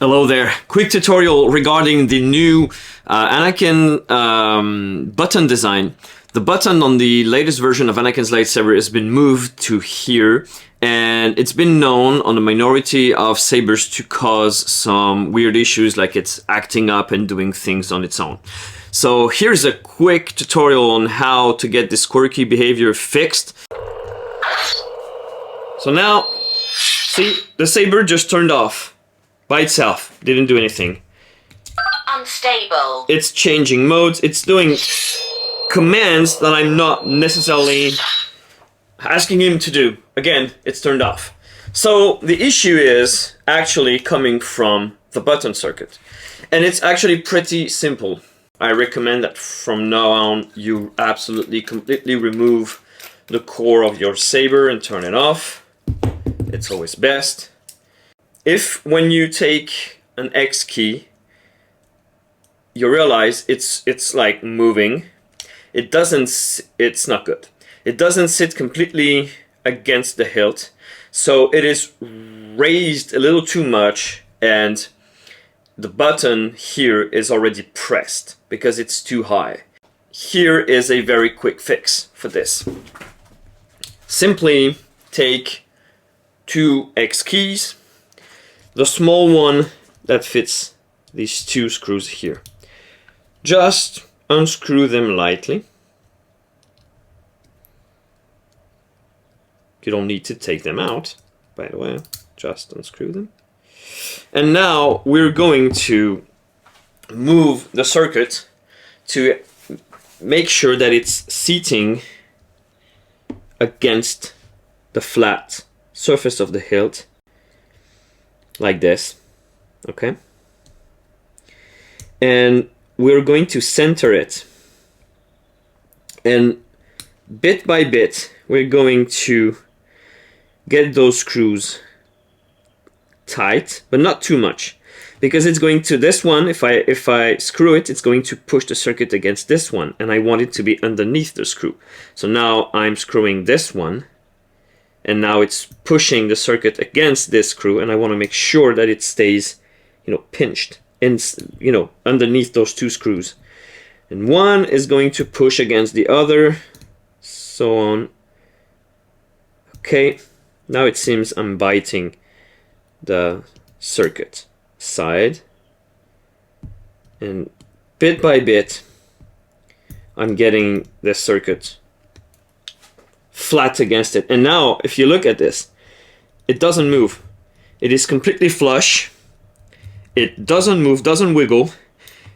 Hello there. Quick tutorial regarding the new Anakin button design. The button on the latest version of Anakin's lightsaber has been moved to here, and it's been known on a minority of sabers to cause some weird issues, like it's acting up and doing things on its own. So here's a quick tutorial on how to get this quirky behavior fixed. So now, see, the saber just turned off. By itself, didn't do anything. Unstable. It's changing modes, it's doing commands that I'm not necessarily asking him to do. Again, it's turned off. So the issue is actually coming from the button circuit. And it's actually pretty simple. I recommend that from now on you absolutely completely remove the core of your saber and turn it off. It's always best. If when you take an X key, you realize it's like moving, it's not good. It doesn't sit completely against the hilt, so it is raised a little too much, and the button here is already pressed because it's too high. Here is a very quick fix for this. Simply take two X keys, the small one that fits these two screws here. Just unscrew them lightly. You don't need to take them out, by the way, just unscrew them. And now we're going to move the circuit to make sure that it's seating against the flat surface of the hilt, like this, okay? And we're going to center it, and bit by bit we're going to get those screws tight, but not too much, because it's going to, this one, if I screw it, it's going to push the circuit against this one, and I want it to be underneath the screw. So now I'm screwing this one, and now it's pushing the circuit against this screw, and I want to make sure that it stays, pinched in, underneath those two screws. And one is going to push against the other, so on. Okay, now it seems I'm biting the circuit side, and bit by bit I'm getting the circuit flat against it. And now if you look at this, it doesn't move. It is completely flush. It doesn't move, doesn't wiggle.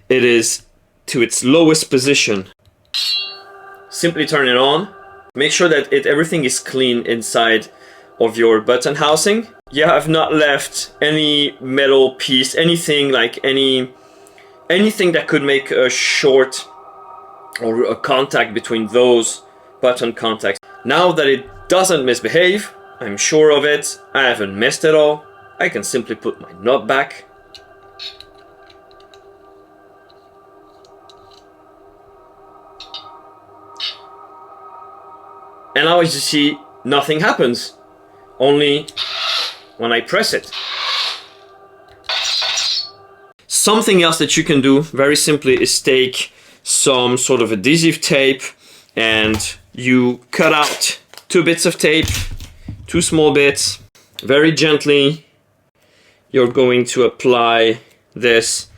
It is to its lowest position. Simply turn it on. Make sure that everything is clean inside of your button housing. You have not left any metal piece, anything like anything that could make a short or a contact between those button contacts. Now that it doesn't misbehave, I'm sure of it, I haven't missed it all, I can simply put my nut back. And now as you see, nothing happens, only when I press it. Something else that you can do very simply is take some sort of adhesive tape, and you cut out two bits of tape, two small bits. Very gently you're going to apply this,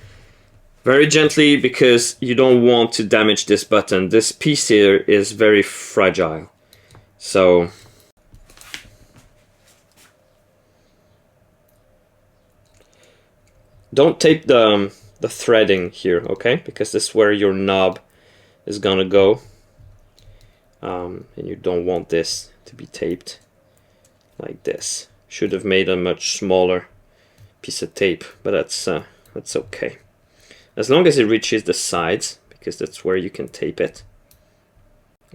very gently, because you don't want to damage this button. This piece here is very fragile, so don't tape the threading here, okay? Because this is where your knob is gonna go. And you don't want this to be taped like this. Should have made a much smaller piece of tape, but that's okay. As long as it reaches the sides, because that's where you can tape it.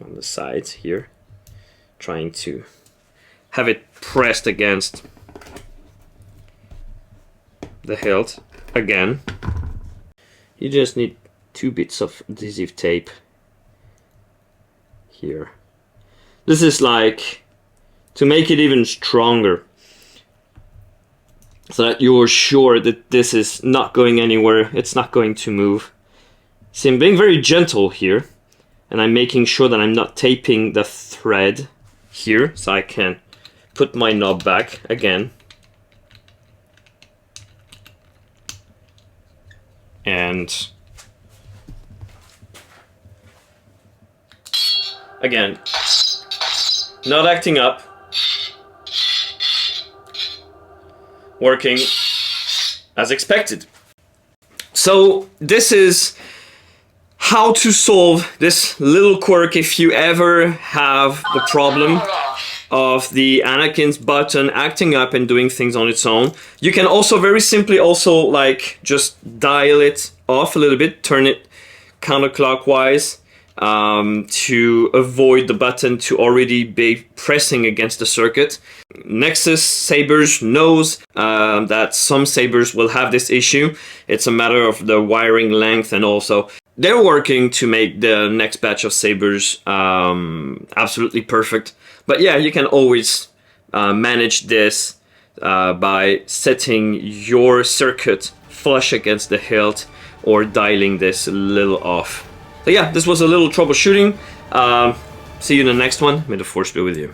On the sides here. Trying to have it pressed against the hilt. Again, you just need two bits of adhesive tape here. This is like to make it even stronger. so that you're sure that this is not going anywhere, it's not going to move. See, I'm being very gentle here, and I'm making sure that I'm not taping the thread here, so I can put my knob back again. And again, not acting up, working as expected. So this is how to solve this little quirk if you ever have the problem of the Anakin's button acting up and doing things on its own. You can also very simply also like just dial it off a little bit, turn it counterclockwise to avoid the button to already be pressing against the circuit. Nexus sabers knows that some sabers will have this issue. It's a matter of the wiring length, and also they're working to make the next batch of sabers absolutely perfect. But yeah, you can always manage this by setting your circuit flush against the hilt or dialing this a little off. So yeah, this was a little troubleshooting. See you in the next one. May the force be with you.